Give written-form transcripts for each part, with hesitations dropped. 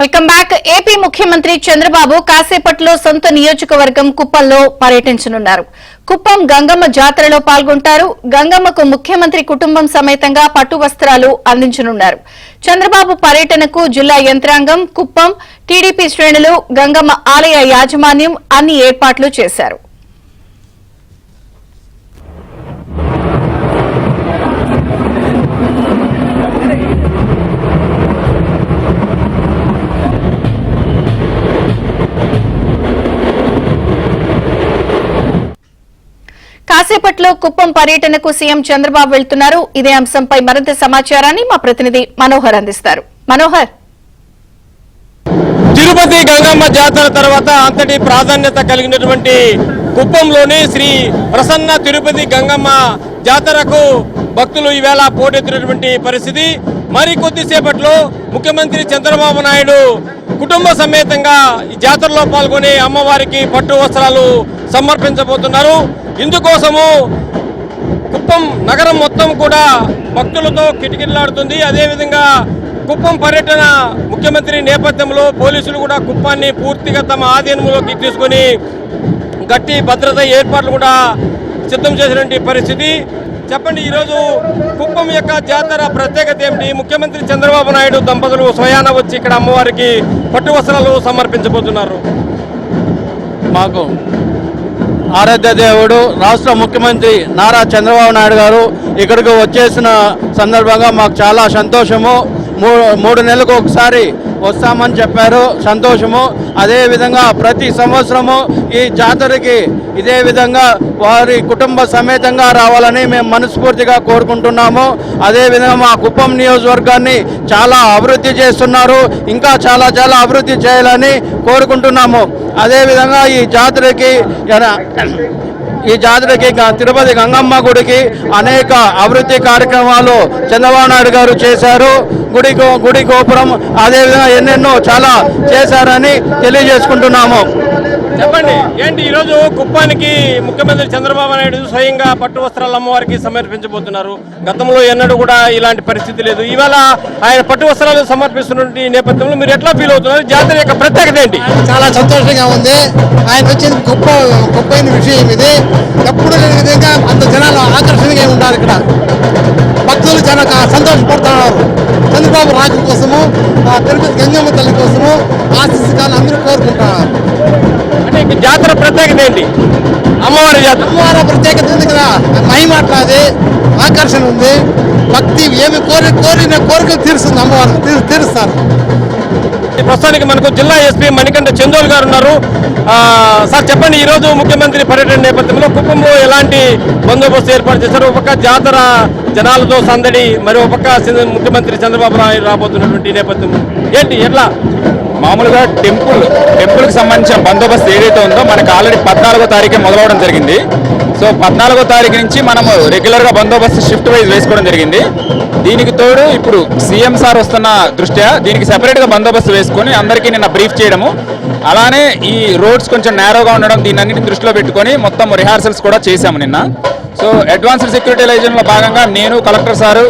Welcome back. AP ముఖ్యమంత్రి చంద్రబాబు కాసేపట్లో సొంత నియోజకవర్గం కుప్పంలో పర్యటించనున్నారు. కుప్పం గంగమ్మ జాతరలో పాల్గొంటారు. గంగమ్మకు ముఖ్యమంత్రి కుటుంబం సమేతంగా పట్టు వస్త్రాలు అందించనున్నారు. చంద్రబాబు పర్యటనకు జిల్లా యంత్రాంగం, కుప్పం టీడీపీ శ్రేణులు, గంగమ్మ ఆలయ యాజమాన్యం అన్ని ఏర్పాట్లు చేశారు. కాసేపట్లో కుప్పం పర్యటనకు సీఎం చంద్రబాబు వెళ్తున్నారు. ఇదే అంశంపై మరింత సమాచారాన్ని మా ప్రతినిధి మనోహర్ అందిస్తారు. మనోహర్, తిరుపతి గంగమ్మ జాతర తర్వాత అంతటి ప్రాధాన్యత కలిగినటువంటి కుప్పంలోని శ్రీ ప్రసన్న తిరుపతి గంగమ్మ జాతరకు భక్తులు ఈవేళ పోటెత్తినటువంటి పరిస్థితి. మరి కొద్దిసేపట్లో ముఖ్యమంత్రి చంద్రబాబు నాయుడు కుటుంబ సమేతంగా ఈ జాతరలో పాల్గొని అమ్మవారికి పట్టు వస్త్రాలు సమర్పించబోతున్నారు. ఇందుకోసము కుప్పం నగరం మొత్తం కూడా భక్తులతో కిటకిటలాడుతుంది. అదేవిధంగా కుప్పం పర్యటన ముఖ్యమంత్రి నేపథ్యంలో పోలీసులు కూడా కుప్పాన్ని పూర్తిగా తమ ఆధీనంలోకి తీసుకుని గట్టి భద్రత ఏర్పాట్లు కూడా సిద్ధం చేసినటువంటి పరిస్థితి. చెప్పండి, ఈరోజు కుప్పం యొక్క జాతర ప్రత్యేకత ఏమిటి? ముఖ్యమంత్రి చంద్రబాబు నాయుడు దంపతులు స్వయాన వచ్చి ఇక్కడ అమ్మవారికి పట్టు వస్త్రాలు సమర్పించబోతున్నారు. మాకు ఆరాధ్య దేవుడు రాష్ట్ర ముఖ్యమంత్రి నారా చంద్రబాబు నాయుడు గారు ఇక్కడికి వచ్చేసిన సందర్భంగా మాకు చాలా సంతోషము. మూడు నెలలకు ఒకసారి వస్తామని చెప్పారు, సంతోషము. అదేవిధంగా ప్రతి సంవత్సరము ఈ జాతరకి ఇదే విధంగా వారి కుటుంబ సమేతంగా రావాలని మేము మనస్ఫూర్తిగా కోరుకుంటున్నాము. అదేవిధంగా మా కుప్పం నియోజకవర్గాన్ని చాలా అభివృద్ధి చేస్తున్నారు, ఇంకా చాలా అభివృద్ధి చేయాలని కోరుకుంటున్నాము. అదేవిధంగా ఈ జాతరకి తిరుపతి గంగమ్మ గుడికి అనేక అభివృద్ధి కార్యక్రమాలు చంద్రబాబు నాయుడు గారు చేశారు. గుడి గోపురం అదేవిధంగా ఎన్నెన్నో చాలా చేశారని తెలియజేసుకుంటున్నాము. చెప్పండి, ఏంటి ఈరోజు కుప్పానికి ముఖ్యమంత్రి చంద్రబాబు నాయుడు స్వయంగా పట్టు వస్త్రాలు అమ్మవారికి సమర్పించబోతున్నారు. గతంలో ఎన్నడూ కూడా ఇలాంటి పరిస్థితి లేదు. ఇవాళ ఆయన పట్టు వస్త్రాలు సమర్పిస్తున్న నేపథ్యంలో మీరు ఎట్లా ఫీల్ అవుతున్నారు? జాతర యొక్క ప్రత్యేకత ఏంటి? చాలా సంతోషంగా ఉంది. ఆయన వచ్చింది గొప్పైన విషయం ఇది. ఎప్పుడు లేని విధంగా అంత జనాలు ఆకర్షణగా ఉన్నారు. ఇక్కడ భక్తులు చాలా సంతోషపడుతున్నారు. చంద్రబాబు రాజు కోసము, తిరుపతి గంగమ్మ తల్లి కోసము ఆశీస్సులు అందరూ కోరుకుంటున్నారు. అంటే జాతర ప్రత్యేకత ఏంటి? అమ్మవారి జాతర ప్రత్యేకత ఉంది కదా, మహిమ అట్లాది ఆకర్షణ ఉంది. భక్తి ఏమి కోరిన కోరికలు తీరుస్తుంది, అమ్మవారు తీరుస్తారు. ప్రస్తుతానికి మనకు జిల్లా ఎస్పీ మణికంఠ చందోల్ గారు ఉన్నారు. సార్ చెప్పండి, ఈరోజు ముఖ్యమంత్రి పర్యటన నేపథ్యంలో కుప్పంలో ఎలాంటి బందోబస్తు ఏర్పాటు చేశారు? ఒక పక్క జాతర జనాలతో సందడి, మరి ఒక పక్క ముఖ్యమంత్రి చంద్రబాబు నాయుడు రాబోతున్నటువంటి నేపథ్యం ఏంటి, ఎట్లా? మామూలుగా టెంపుల్కి సంబంధించిన బందోబస్తు ఏదైతే ఉందో మనకు ఆల్రెడీ 14వ తారీఖు మొదలవడం జరిగింది. సో 14వ తారీఖు నుంచి మనము రెగ్యులర్గా బందోబస్తు షిఫ్ట్ వైజ్ వేసుకోవడం జరిగింది. దీనికి తోడు ఇప్పుడు సీఎం సార్ వస్తున్న దృష్ట్యా దీనికి సెపరేట్గా బందోబస్తు వేసుకొని అందరికీ నిన్న బ్రీఫ్ చేయడము, అలానే ఈ రోడ్స్ కొంచెం నేరోగా ఉండడం, దీన్ని అన్నింటిని దృష్టిలో పెట్టుకొని మొత్తం రిహార్సల్స్ కూడా చేశాము నిన్న. సో అడ్వాన్స్డ్ సెక్యూరిటైజేషన్లో భాగంగా నేను, కలెక్టర్ సారు,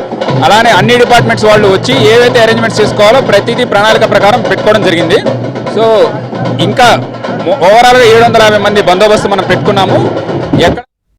అలానే అన్ని డిపార్ట్మెంట్స్ వాళ్ళు వచ్చి ఏవైతే అరేంజ్మెంట్స్ చేసుకోవాలో ప్రతిదీ ప్రణాళిక ప్రకారం పెట్టుకోవడం జరిగింది. సో ఇంకా ఓవరాల్గా 750 మంది బందోబస్తు మనం పెట్టుకున్నాము. ఎక్కడ